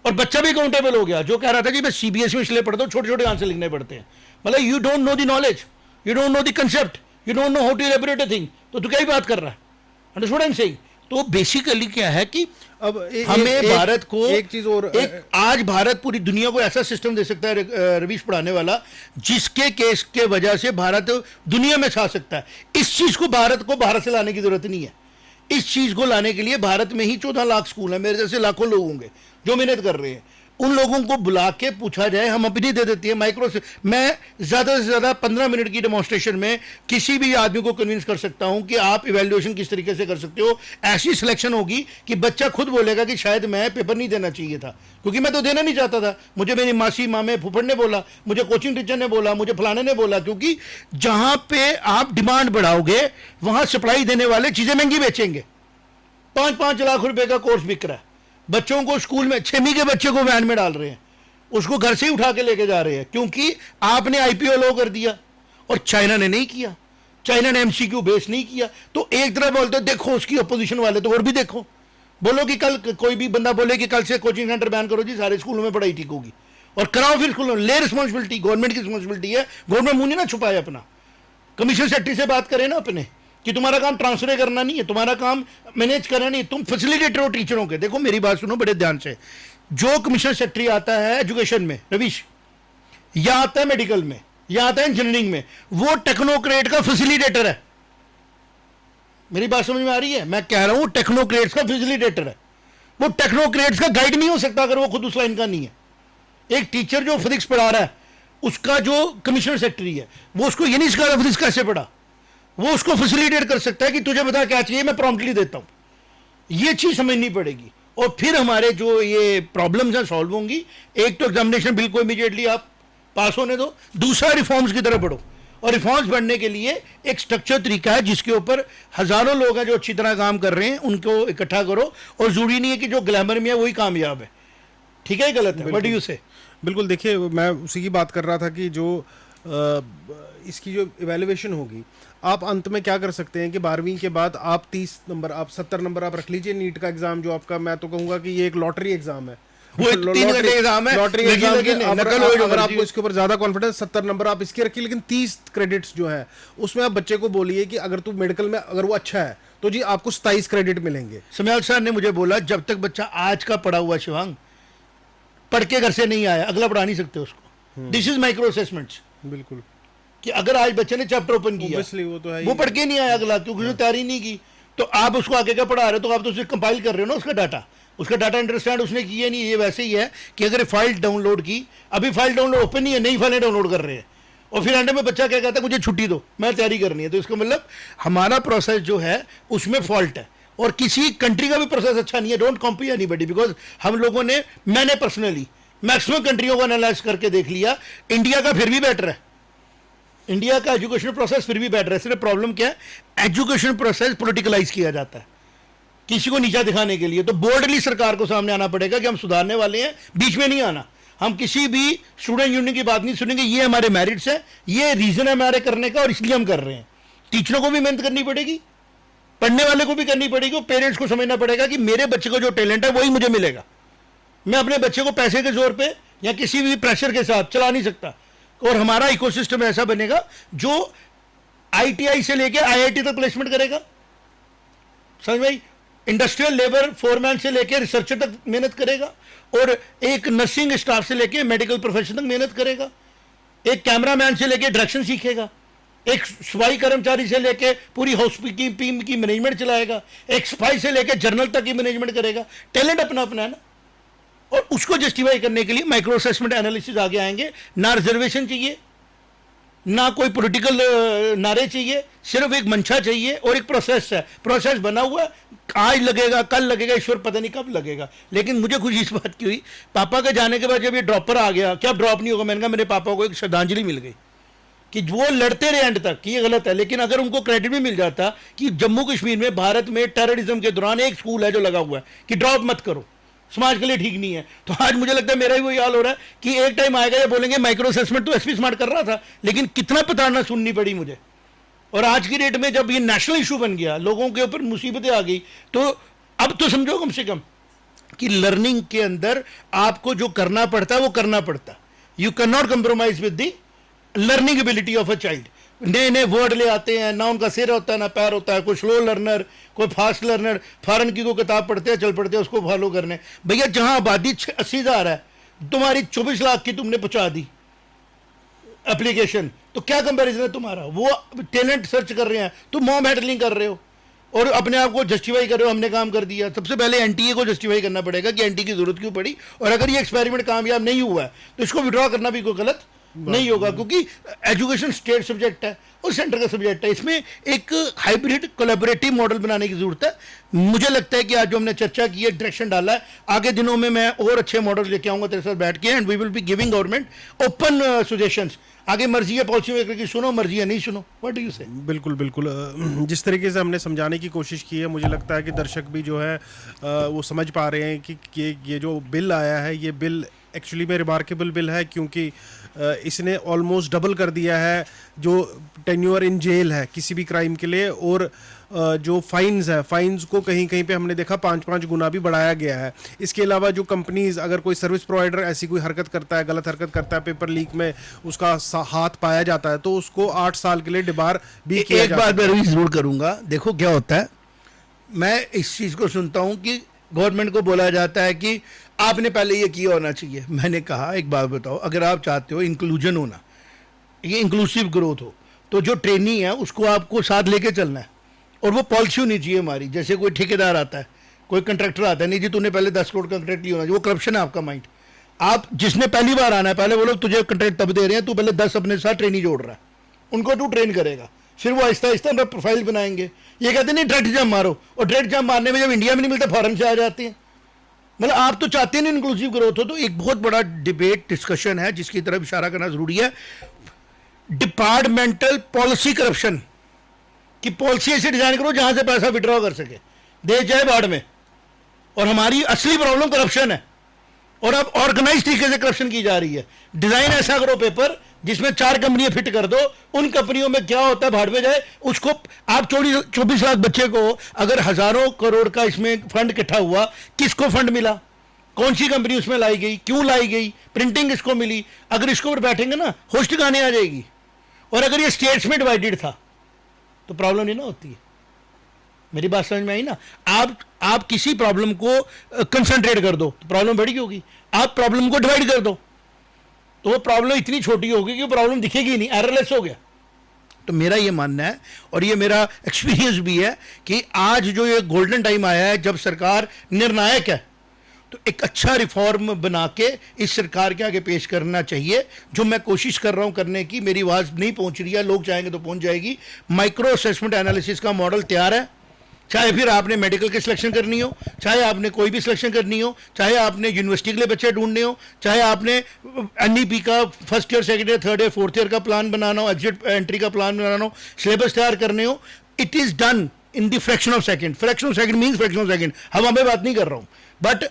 और बच्चा भी अकाउंटेबल हो गया जो कह रहा था कि मैं सीबीएसई में इसलिए पढ़ता हूँ, छोटे छोटे आंसर लिखने पड़ते हैं। मतलब you don't know the knowledge, you don't know the concept, you don't know how to elaborate a thing, तो तू क्या ही बात कर रहा है? Understood I am saying? तो बेसिकली क्या है कि अब हमें भारत को एक चीज और, आज भारत पूरी दुनिया को ऐसा सिस्टम दे सकता है रवीश पढ़ाने वाला, जिसके केस के वजह से भारत दुनिया में छा सकता है। इस चीज को भारत से लाने की जरूरत नहीं है। इस चीज को लाने के लिए भारत में ही 14 लाख स्कूल है, मेरे जैसे लाखों लोग होंगे जो मेहनत कर रहे हैं। उन लोगों को बुला के पूछा जाए, हम अपनी दे देती है माइक्रो से। मैं ज़्यादा से ज़्यादा 15 मिनट की डेमोन्स्ट्रेशन में किसी भी आदमी को कन्विंस कर सकता हूं कि आप इवैल्यूएशन किस तरीके से कर सकते हो। ऐसी सिलेक्शन होगी कि बच्चा खुद बोलेगा कि शायद मैं पेपर नहीं देना चाहिए था, क्योंकि मैं तो देना नहीं चाहता था, मुझे मेरी मासी मामे फुफड़ ने बोला, मुझे कोचिंग टीचर ने बोला, मुझे फलाने ने बोला। क्योंकि जहां पे आप डिमांड बढ़ाओगे वहां सप्लाई देने वाले चीज़ें महंगी बेचेंगे। 5-5 लाख रुपए का कोर्स बिक रहा है, बच्चों को स्कूल में 6वीं के बच्चे को वैन में डाल रहे हैं, उसको घर से ही उठा के लेके जा रहे हैं, क्योंकि आपने आईपीओ लो कर दिया और चाइना ने नहीं किया। चाइना ने एमसीक्यू बेस नहीं किया। तो एक तरफ बोलते देखो उसकी अपोजिशन वाले, तो और भी देखो, बोलो कि कल कोई भी बंदा बोले कि कल से कोचिंग सेंटर बैन करो जी, सारे स्कूलों में पढ़ाई ठीक होगी, और कराओ फिर स्कूलों में। ले रिस्पॉन्सिबिलिटी, गवर्नमेंट की रिस्पॉन्सिबिलिटी है, गवर्नमेंट मुंह नहीं ना छुपाए अपना। कमीशन सेक्रेटरी से बात करें ना अपने, कि तुम्हारा काम ट्रांसफर करना नहीं है, तुम्हारा काम मैनेज करना नहीं है, तुम फैसिलिटेटर हो टीचरों के। देखो मेरी बात सुनो बड़े ध्यान से, जो कमिश्नर सेक्रेटरी आता है एजुकेशन में रवीश, या आता है मेडिकल में, या आता है इंजीनियरिंग में, वो टेक्नोक्रेट का फैसिलिटेटर है। मेरी बात समझ में आ रही है? मैं कह रहा हूं टेक्नोक्रेट्स का फैसिलिटेटर है। वो टेक्नोक्रेट्स का गाइड नहीं हो सकता अगर वो खुद उस लाइन का नहीं है। एक टीचर जो फिजिक्स पढ़ा रहा है, उसका जो कमिश्नर सेक्रेटरी है, वो उसको ये नहीं सिखा रहा फिजिक्स कैसे पढ़ा, वो उसको फैसिलिटेट कर सकता है कि तुझे बता क्या चाहिए, मैं प्रॉम्प्टली देता हूं। ये चीज समझनी पड़ेगी, और फिर हमारे जो ये प्रॉब्लम्स हैं सॉल्व होंगी। एक तो एग्जामिनेशन बिल को इमीडिएटली आप पास होने दो, दूसरा रिफॉर्म्स की तरफ बढ़ो। और रिफॉर्म्स बढ़ने के लिए एक स्ट्रक्चर तरीका है, जिसके ऊपर हजारों लोग हैं जो अच्छी तरह काम कर रहे हैं, उनको इकट्ठा करो। और जरूरी नहीं है कि जो ग्लैमर में है वही कामयाब है, ठीक है, गलत है। व्हाट डू यू से? बिल्कुल, देखिए मैं उसी की बात कर रहा था कि जो इसकी जो इवैल्यूएशन होगी, आप अंत में क्या कर सकते हैं कि 12वीं के बाद आप 30 नंबर, आप 70 नंबर आप रख लीजिए। नीट का एग्जाम जो आपका, मैं तो कहूंगा कि ये एक लॉटरी एग्जाम है, वो 3 घंटे एग्जाम है, लॉटरी एग्जाम। अगर आपको इसके ऊपर ज्यादा कॉन्फिडेंस, 70 नंबर आप इसके रखिए, लेकिन 30 क्रेडिट्स जो है उसमें आप बच्चे को बोलिए कि अगर तू मेडिकल में अगर वो अच्छा है तो जी आपको 27 क्रेडिट मिलेंगे। समयाल सर ने मुझे बोला जब तक बच्चा आज का पढ़ा हुआ शिवांग पढ़ के घर से नहीं आया, अगला पढ़ा नहीं सकते उसको। This is micro assessments. बिल्कुल, कि अगर आज बच्चे ने चैप्टर ओपन किया, वो तो है, वो पढ़ के नहीं आया अगला, क्योंकि उसने तैयारी नहीं की, तो आप उसको आगे का पढ़ा रहे हो, तो आप तो उसे कंपाइल कर रहे हो ना उसका डाटा अंडरस्टैंड उसने किया नहीं। ये वैसे ही है कि अगर फाइल डाउनलोड की, अभी फाइल डाउनलोड ओपन नहीं है, नई फाइलें डाउनलोड कर रहे हैं, और फिर एंड में बच्चा क्या कहता है मुझे छुट्टी दो, मैं तैयारी करनी है। तो इसका मतलब हमारा प्रोसेस जो है उसमें फॉल्ट है, और किसी कंट्री का भी प्रोसेस अच्छा नहीं है। डोंट कॉम्पेयर एनीबॉडी, बिकॉज हम लोगों ने, मैंने पर्सनली मैक्सिमम कंट्रियों को एनालाइज करके देख लिया, इंडिया का फिर भी बेटर है, इंडिया का एजुकेशन प्रोसेस फिर भी बेटर है। सिर्फ प्रॉब्लम क्या है, एजुकेशन प्रोसेस पॉलिटिकलाइज किया जाता है किसी को नीचा दिखाने के लिए। तो बोल्डली सरकार को सामने आना पड़ेगा कि हम सुधारने वाले हैं, बीच में नहीं आना। हम किसी भी स्टूडेंट यूनियन की बात नहीं सुनेंगे, ये हमारे मेरिट्स है, ये रीजन है हमारे करने का, और इसलिए हम कर रहे हैं। टीचरों को भी मेहनत करनी पड़ेगी, पढ़ने वाले को भी करनी पड़ेगी, पेरेंट्स को समझना पड़ेगा कि मेरे बच्चे को जो टैलेंट है वही मुझे मिलेगा। मैं अपने बच्चे को पैसे के जोर पे या किसी भी प्रेशर के साथ चला नहीं सकता। और हमारा इकोसिस्टम ऐसा बनेगा जो आईटीआई से लेके आईआईटी तक प्लेसमेंट करेगा, समझ भाई, इंडस्ट्रियल लेबर फोरमैन से लेके रिसर्चर तक मेहनत करेगा, और एक नर्सिंग स्टाफ से लेके मेडिकल प्रोफेशन तक मेहनत करेगा, एक कैमरामैन से लेके डायरेक्शन सीखेगा, एक सफाई कर्मचारी से लेके पूरी हाउसकीपिंग की मैनेजमेंट चलाएगा, एक सफाई से लेके जर्नल तक की मैनेजमेंट करेगा। टैलेंट अपना अपना है ना, और उसको जस्टिफाई करने के लिए माइक्रो असेसमेंट एनालिसिस आगे आएंगे। ना रिजर्वेशन चाहिए, ना कोई पॉलिटिकल नारे चाहिए, सिर्फ एक मंशा चाहिए और एक प्रोसेस है। प्रोसेस बना हुआ है, आज लगेगा कल लगेगा, ईश्वर पता नहीं कब लगेगा। लेकिन मुझे खुशी इस बात की हुई, पापा के जाने के बाद जब ये ड्रॉपर आ गया, क्या ड्रॉप नहीं होगा, मैंने कहा मेरे पापा को एक श्रद्धांजलि मिल गई कि वो लड़ते रहे एंड तक कि ये गलत है। लेकिन अगर उनको क्रेडिट भी मिल जाता कि जम्मू कश्मीर में भारत में टेररिज्म के दौरान एक स्कूल है जो लगा हुआ है कि ड्रॉप मत करो, समाज के लिए ठीक नहीं है, तो आज मुझे लगता है मेरा ही वही हाल हो रहा है कि एक टाइम आएगा ये बोलेंगे माइक्रो असेसमेंट तो एसपी स्मार्ट कर रहा था, लेकिन कितना प्रताड़ना सुननी पड़ी मुझे। और आज की डेट में जब ये नेशनल इशू बन गया, लोगों के ऊपर मुसीबतें आ गई, तो अब तो समझो कम से कम कि लर्निंग के अंदर आपको जो करना पड़ता है वो करना पड़ता है। You can not compromise with the learning ability of a child. नए नए वर्ड ले आते हैं, ना उनका सिर होता है ना पैर होता है, कोई स्लो लर्नर कोई फास्ट लर्नर, फॉरन की कोई किताब पढ़ते हैं चल पढ़ते हैं उसको फॉलो करने। भैया जहां आबादी 80,000 है, तुम्हारी 24 लाख की तुमने पहुंचा दी एप्लीकेशन, तो क्या कंपैरिजन है तुम्हारा? वो टैलेंट सर्च कर रहे हैं, तुम मॉम हैंडलिंग कर रहे हो और अपने आप को जस्टिफाई कर रहे हो, हमने काम कर दिया। सबसे पहले एनटीए को जस्टिफाई करना पड़ेगा कि एनटीए की जरूरत क्यों पड़ी, और अगर ये एक्सपेरिमेंट कामयाब नहीं हुआ है तो इसको विड्रॉ करना भी कोई गलत नहीं होगा, क्योंकि एजुकेशन स्टेट सब्जेक्ट है और सेंटर का सब्जेक्ट है। इसमें एक हाइब्रिड कोलैबोरेटिव मॉडल बनाने की जरूरत है। मुझे लगता है कि आज जो हमने चर्चा की है, डायरेक्शन डाला है, आगे दिनों में मैं और अच्छे मॉडल लेके आऊंगा तेरे साथ बैठ के, and we will be giving government open suggestions. आगे मर्जी है पॉलिसी मेकर की, सुनो, मर्जी है नहीं सुनो, व्हाट डू यू से? बिल्कुल बिल्कुल। जिस तरीके से हमने समझाने की कोशिश की है, मुझे लगता है कि दर्शक भी जो है वो समझ पा रहे हैं कि ये जो बिल आया है, ये बिल एक्चुअली में रिमार्केबल बिल है, क्योंकि इसने ऑलमोस्ट डबल कर दिया है जो टेन्योर इन जेल है किसी भी क्राइम के लिए, और जो फाइन्स है, फाइन्स को कहीं कहीं पे हमने देखा 5-5 गुना भी बढ़ाया गया है। इसके अलावा जो कंपनीज, अगर कोई सर्विस प्रोवाइडर ऐसी कोई हरकत करता है, गलत हरकत करता है, पेपर लीक में उसका हाथ पाया जाता है, तो उसको 8 साल के लिए डिबार भी किया एक बात मैं जरूर करूंगा। देखो क्या होता है, मैं इस चीज़ को सुनता हूं कि गवर्नमेंट को बोला जाता है कि आपने पहले ये किया होना चाहिए। मैंने कहा एक बात बताओ, अगर आप चाहते हो इंक्लूजन होना, ये इंक्लूसिव ग्रोथ हो, तो जो ट्रेनी है उसको आपको साथ लेके चलना है, और वो पॉलिसी होनी चाहिए हमारी। जैसे कोई ठेकेदार आता है, कोई कंट्रैक्टर आता है, नहीं जी तूने पहले 10 करोड़ कंट्रैक्ट लिया होना चाहिए, वो करप्शन है आपका माइंड। आप जिसने पहली बार आना है, पहले वो लोग तुझे कंट्रैक्ट तब दे रहे हैं, तू पहले 10 अपने साथ ट्रेनी जोड़ रहा है, उनको तू ट्रेन करेगा, फिर वो आहिस्ता आहिस्ता अपना प्रोफाइल बनाएंगे। ये कहते नहीं डायरेक्ट जंप मारो, और डायरेक्ट जंप मारने में जब इंडिया में नहीं मिलता फॉरेन से आ जाते हैं। मतलब आप तो चाहते हैं इंक्लूसिव ग्रोथ हो, तो एक बहुत बड़ा डिबेट डिस्कशन है जिसकी तरफ इशारा करना जरूरी है। डिपार्टमेंटल पॉलिसी करप्शन की पॉलिसी ऐसे डिजाइन करो जहां से पैसा विड्रॉ कर सके, देश जाए बाढ़ में। और हमारी असली प्रॉब्लम करप्शन है, और अब ऑर्गेनाइज तरीके से करप्शन की जा रही है। डिजाइन ऐसा करो पेपर जिसमें 4 कंपनियां फिट कर दो, उन कंपनियों में क्या होता है भाड़ में जाए, उसको आप 24 लाख बच्चे को अगर हजारों करोड़ का इसमें फंड इकट्ठा हुआ, किसको फंड मिला, कौन सी कंपनी उसमें लाई गई, क्यों लाई गई, प्रिंटिंग किसको मिली, अगर इसको ऊपर बैठेंगे ना होस्ट गाने आ जाएगी। और अगर ये स्टेट्स में डिवाइडेड था तो प्रॉब्लम नहीं ना होती है। मेरी बात समझ में आई ना? आप किसी प्रॉब्लम को कंसंट्रेट कर दो तो प्रॉब्लम बड़ी होगी, आप प्रॉब्लम को डिवाइड कर दो तो वो प्रॉब्लम इतनी छोटी होगी कि प्रॉब्लम दिखेगी ही नहीं, एररलेस हो गया। तो मेरा ये मानना है, और ये मेरा एक्सपीरियंस भी है, कि आज जो ये गोल्डन टाइम आया है जब सरकार निर्णायक है, तो एक अच्छा रिफॉर्म बना के इस सरकार के आगे पेश करना चाहिए, जो मैं कोशिश कर रहा हूं करने की। मेरी आवाज़ नहीं पहुंच रही है, लोग चाहेंगे तो पहुंच जाएगी। माइक्रो असेसमेंट एनालिसिस का मॉडल तैयार है, चाहे फिर आपने मेडिकल की सिलेक्शन करनी हो, चाहे आपने कोई भी सिलेक्शन करनी हो, चाहे आपने यूनिवर्सिटी के लिए बच्चे ढूंढने हो, चाहे आपने एनईपी का first year, second year, third year, fourth year का प्लान बनाना हो, एग्जिट एंट्री का प्लान बनाना हो, सिलेबस तैयार करने हो, it is done in the fraction of second. Fraction of second means fraction of second, हवा में बात नहीं कर रहा हूँ, but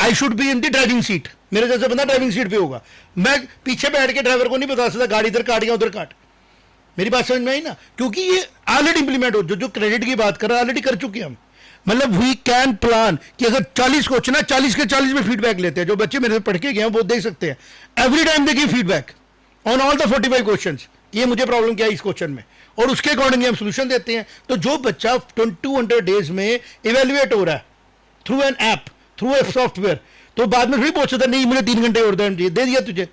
I should be in the driving seat. मेरे जैसे बंदा ड्राइविंग सीट पे होगा, मैं पीछे बैठ के ड्राइवर को नहीं बता सकता गाड़ी इधर काट या उधर काट। मेरी बात समझ में आई ना, क्योंकि ये ऑलरेडी इंप्लीमेंट हो, जो क्रेडिट की बात कर रहा है ऑलरेडी कर चुके हैं हम। मतलब वी कैन प्लान कि अगर 40 क्वेश्चन है 40 के 40 में फीडबैक लेते हैं, जो बच्चे मेरे से पढ़ के गए हैं वो देख सकते हैं, every time they give feedback on all the 45 question, ये मुझे प्रॉब्लम क्या है इस क्वेश्चन में, और उसके अकॉर्डिंग हम सोल्यूशन देते हैं। तो जो बच्चा 200 डेज में इवेल्युएट हो रहा है through an app, through a software, तो बाद में फिर पूछता नहीं मुझे 3 घंटे और टाइम चाहिए, दे दिया तुझे,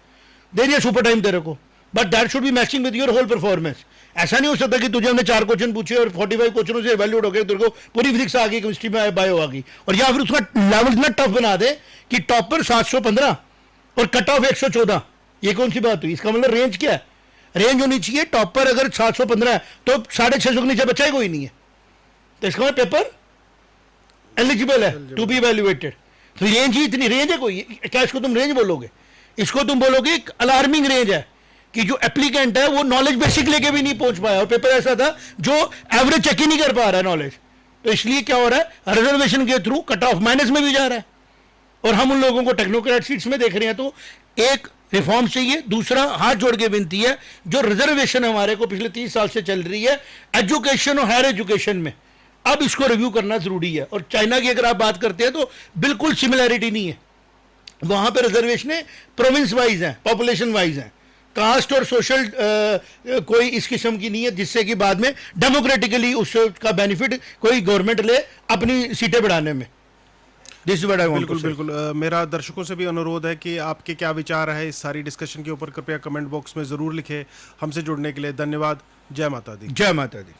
दे दिया सुपर टाइम तेरे को, but that should be matching with your whole performance. ऐसा नहीं हो सकता कि तुझे हमने 4 क्वेश्चन पूछे और 45 क्वेश्चनों से इवैल्यूएट हो गए, तेरे को पूरी फिजिक्स आ गई, केमिस्ट्री में बायो आ गई, और या फिर उसका लेवल इतना टफ बना दे कि टॉपर 715 और कट ऑफ 114। ये कौन सी बात हुई? इसका मतलब रेंज क्या है? रेंज होनी चाहिए, टॉपर अगर 715 है तो 650 के नीचे बच्चा ही कोई नहीं है, तो इसका मतलब पेपर एलिजिबल है टू बी इवैल्यूएटेड। तो रेंज ही इतनी रेंज है कोई? क्या इसको तुम रेंज बोलोगे? इसको तुम बोलोगे अलार्मिंग रेंज है कि जो एप्लीकेंट है वो नॉलेज बेसिक लेके भी नहीं पहुंच पाया, और पेपर ऐसा था जो एवरेज चेक ही नहीं कर पा रहा है नॉलेज। तो इसलिए क्या हो रहा है, रिजर्वेशन के थ्रू कट ऑफ माइनस में भी जा रहा है, और हम उन लोगों को टेक्नोक्रेट सीट्स में देख रहे हैं। तो एक रिफॉर्म चाहिए, दूसरा हाथ जोड़ के विनती है, जो रिजर्वेशन हमारे को पिछले 30 साल से चल रही है एजुकेशन और हायर एजुकेशन में, अब इसको रिव्यू करना जरूरी है। और चाइना की अगर आप बात करते हैं तो बिल्कुल सिमिलैरिटी नहीं है, वहां पर रिजर्वेशन प्रोविंस वाइज है, पॉपुलेशन वाइज है, कास्ट और सोशल कोई इस किस्म की नहीं है जिससे कि बाद में डेमोक्रेटिकली उसका बेनिफिट कोई गवर्नमेंट ले अपनी सीटें बढ़ाने में। This what I want to बिल्कुल से। बिल्कुल मेरा दर्शकों से भी अनुरोध है कि आपके क्या विचार है इस सारी डिस्कशन के ऊपर, कृपया कमेंट बॉक्स में ज़रूर लिखें। हमसे जुड़ने के लिए धन्यवाद। जय माता दी। जय माता दी।